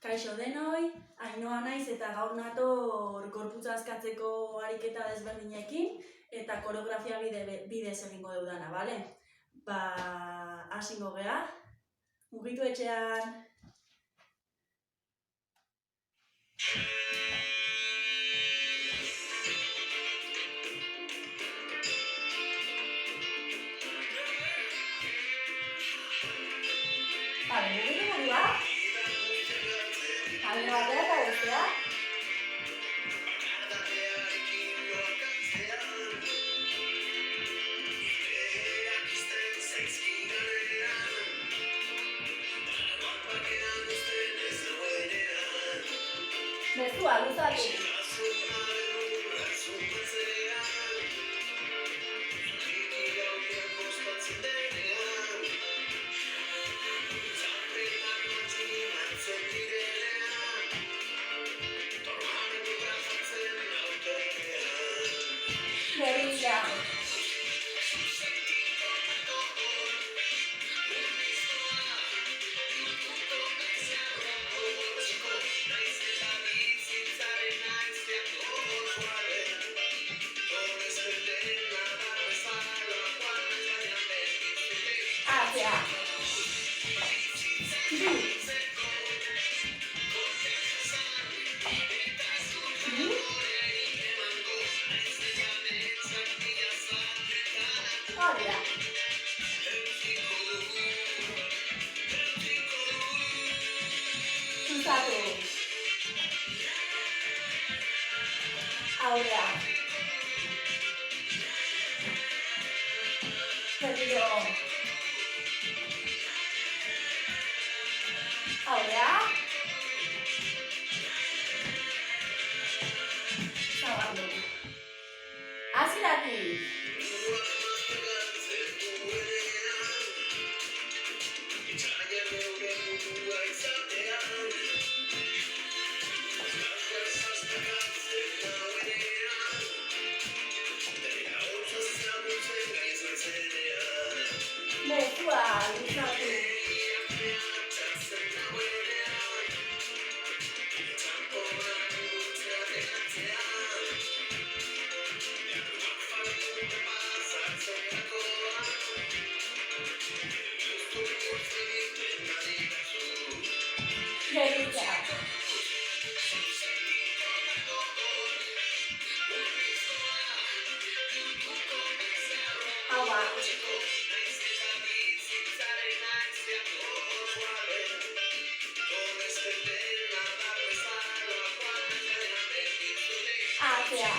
Kaixo denoi, Ainhoa naiz eta gaur nator gorputza askatzeko ariketa desberdinekin eta koreografia bidez egingo dudana, bale? Hasiko gea, mugitu etxean. Bale, mugitu burua. Alde batera eta bestea. Mezua, luzatu. Gerila. Hacia. Hola. Luzatu. Ahora. Berriro. Ahora. Zabaldu. Hasieratik. Mezua, luzatu. Gerila. Haua. Hacia.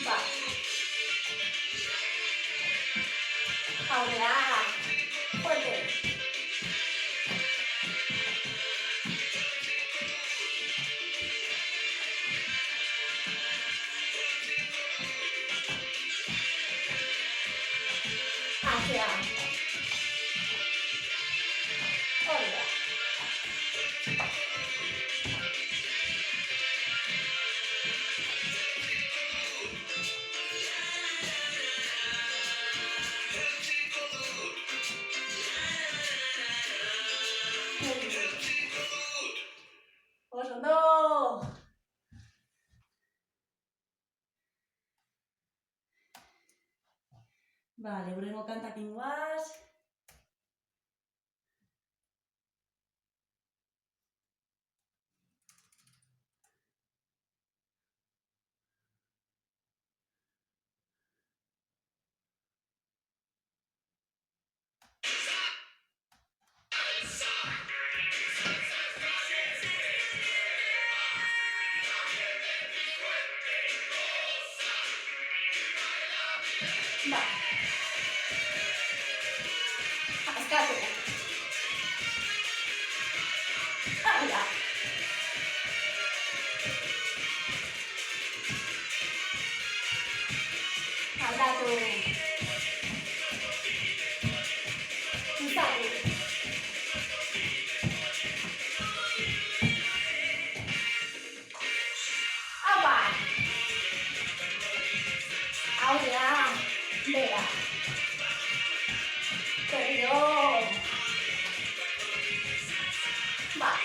Va. Ahora. Fuerte. Hacia. Hola. Oso ondo. Vale, hurrengo kantakin guaz. Va. Askatu. Hala. Aldatu. Luzatu. Berriro. Bat.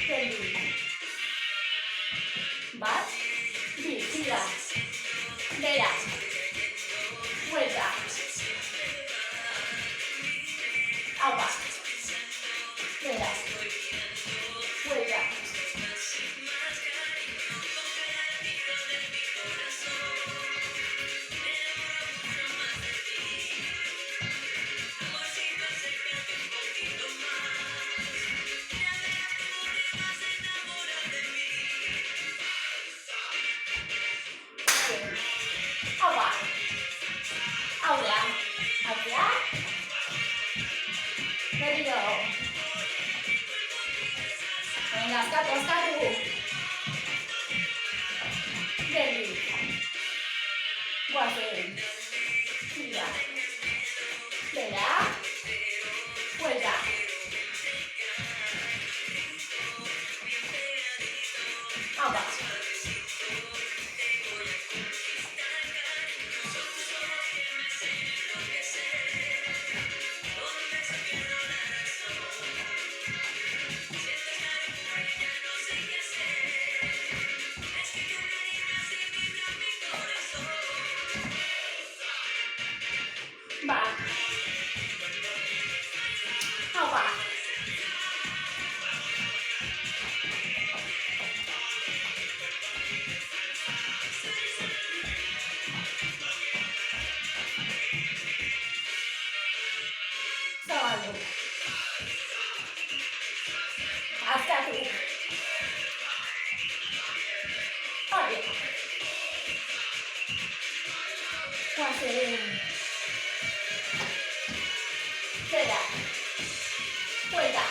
Geldi. Bat. Bi. Tira. Bera. Buelta. Aupa. Bera. Buelta. Aupa. Aurrea. Aurrea. Berriro. Venga, askatu, askatu. Geldi. Guazen. Tira. Bera. Buelta. Aupa. Bat. Aupa. Zabaldu. Askatu. Hori. Guazen. Bera. Buelta.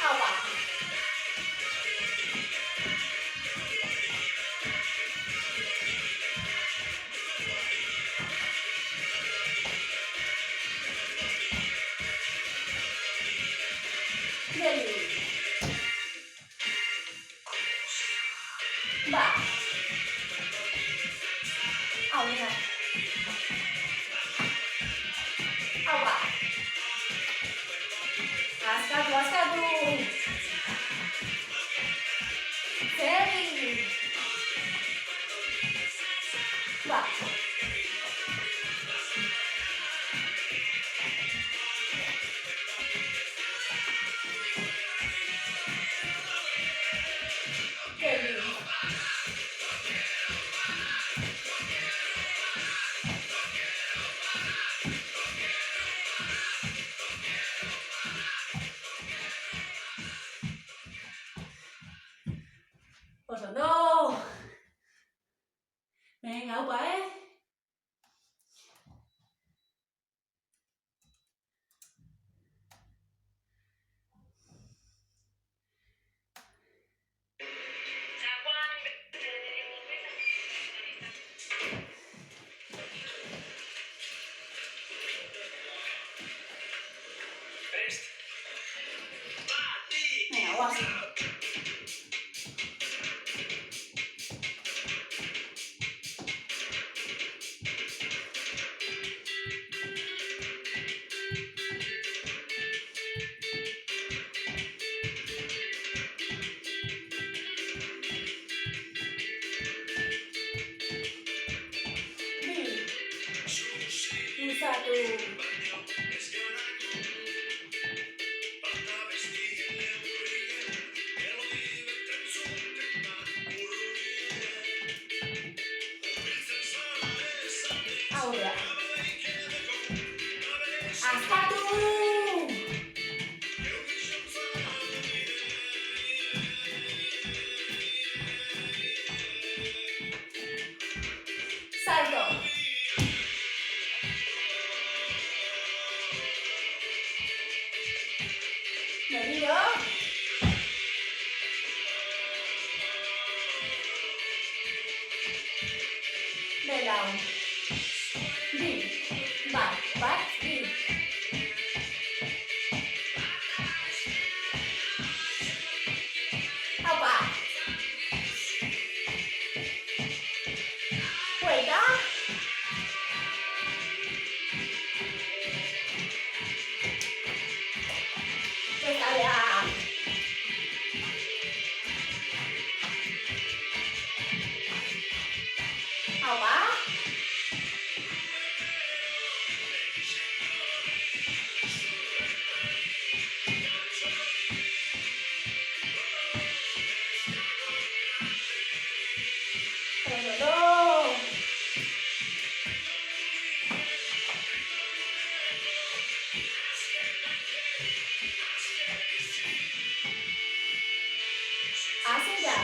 Aupa. Geldi. Bat. Aurrea. Aupa. Askatu, askatu. Segi. Bat. Geldi. Oso ondo. Venga, aupa, Venga, guazen. Bi. Luzatu. Aurrea. Askatu. Salto. lau. Bi. Bat, bat, bi. Aupa. Buelta. Bestalea. Aupa. Todo. Hacia allá.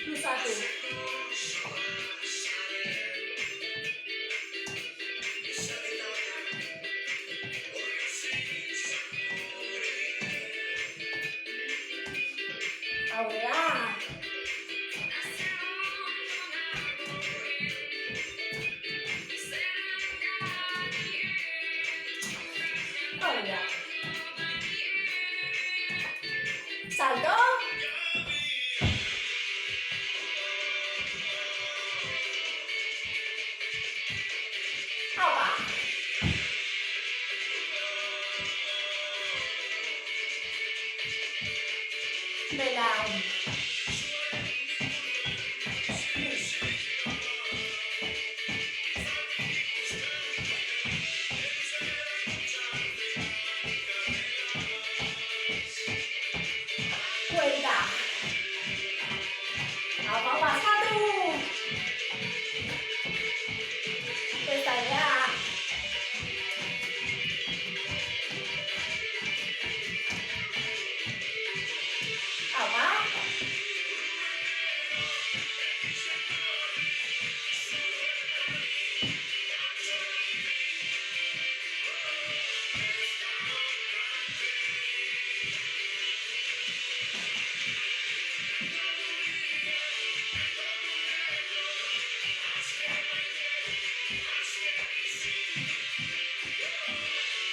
Luzatu. Aurrera. Aurrera. Salto. Aupa. Belau. Buelta. Aupa, aupa, satu. Bestalea. Aupa.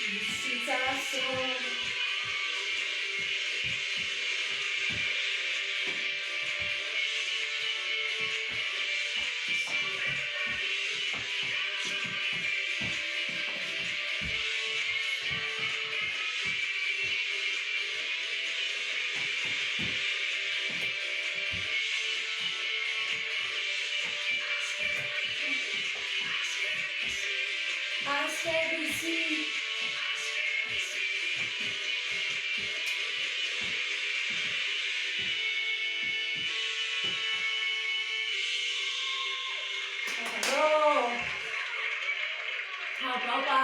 Bizitzazo. Azke bizi. Aurro. Aupa, aupa.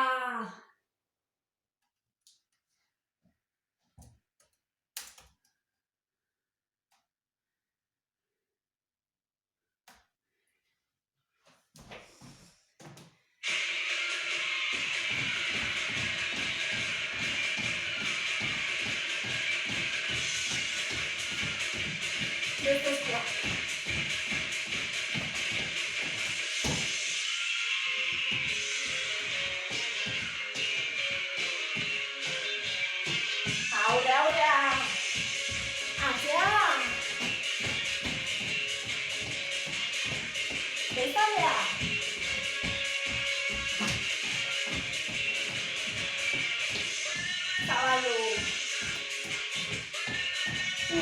Después, ahora, ahora. Hacia. Bestalea. Caballo. V.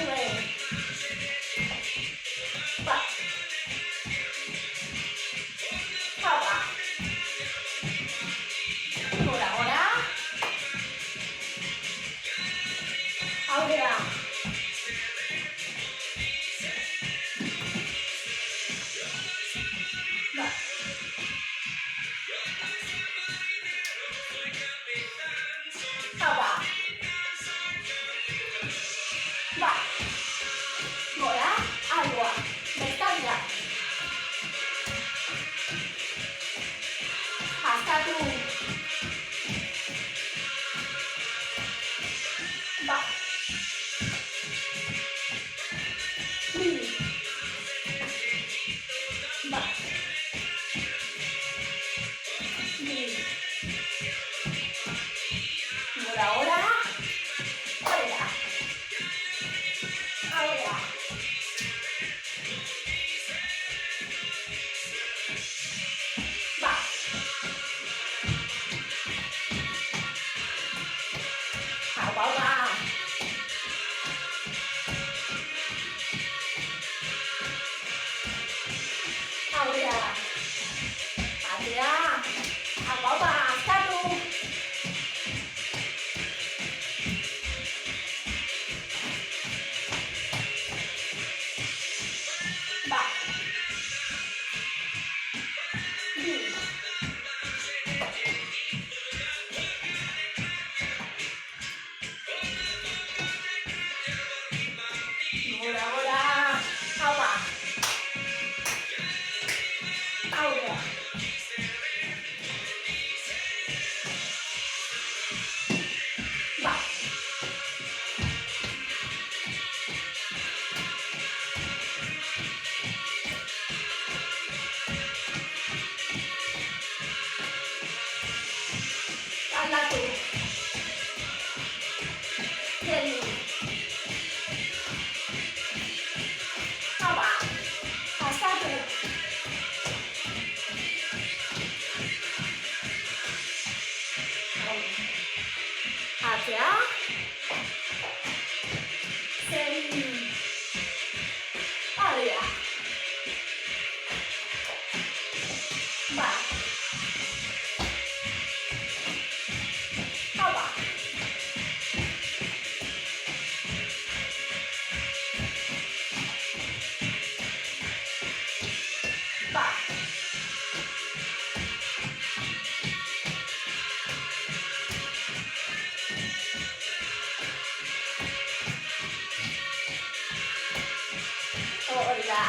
Hori da.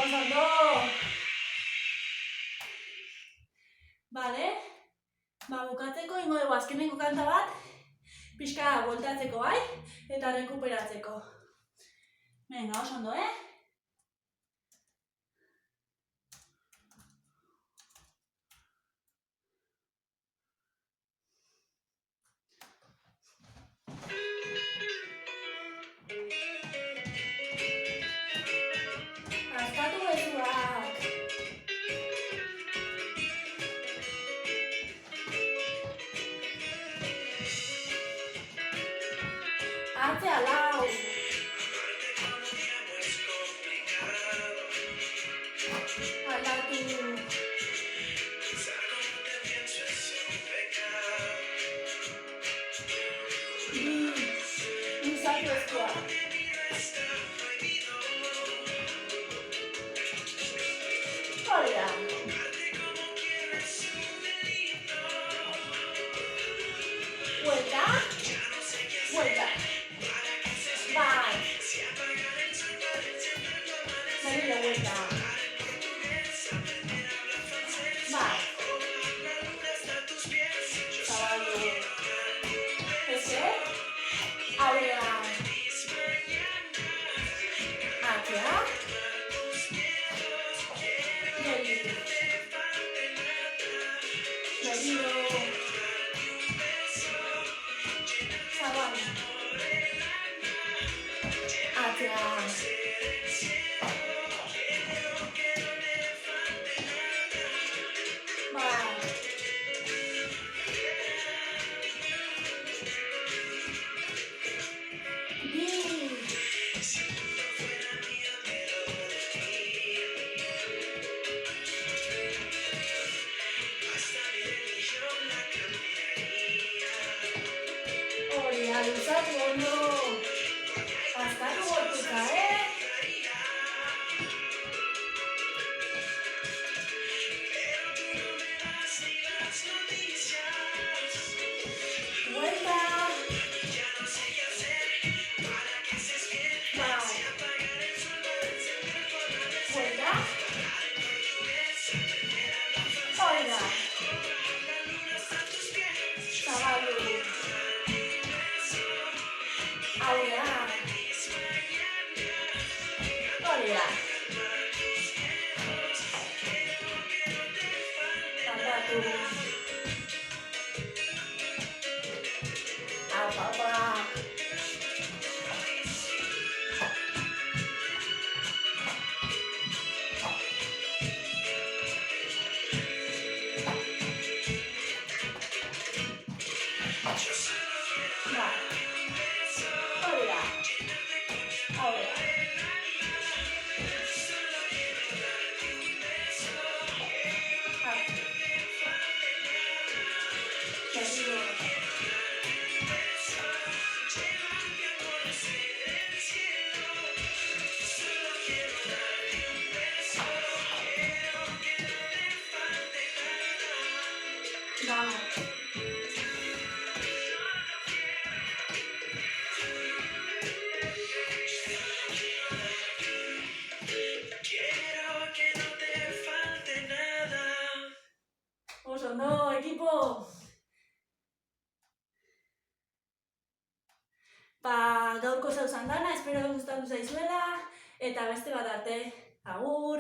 Ondo. Bale, bukatzeko ingo dugu azkenengo kanta bat, pixka voltatzeko bai, eta rekuperatzeko. Venga, oso ondo, Askatu bezuak. Atzea lau. Aldatu. Luzatu eskuak. Hori da. Vuelta. Vuelta. Bai. Berriro vuelta. Bai. Zabaldu. Beste. Aurrera. Atzea. Berriro. Berriro. Zabaldu. Atzea. Bai. Bi. Hori da, luzatu ondo. Askatu gorputza, Vuelta. Bai. Vuelta. Hori da. Zabaldu. Aurrera. Hori da. Aldatu. Aupa, aupa. Bai. Hori da. Aurrera. Berriro. Bai. Oso ondo, ekipo. Gaurko zauzan dana, espero gustatu zaizuela, eta beste bat arte. Agur!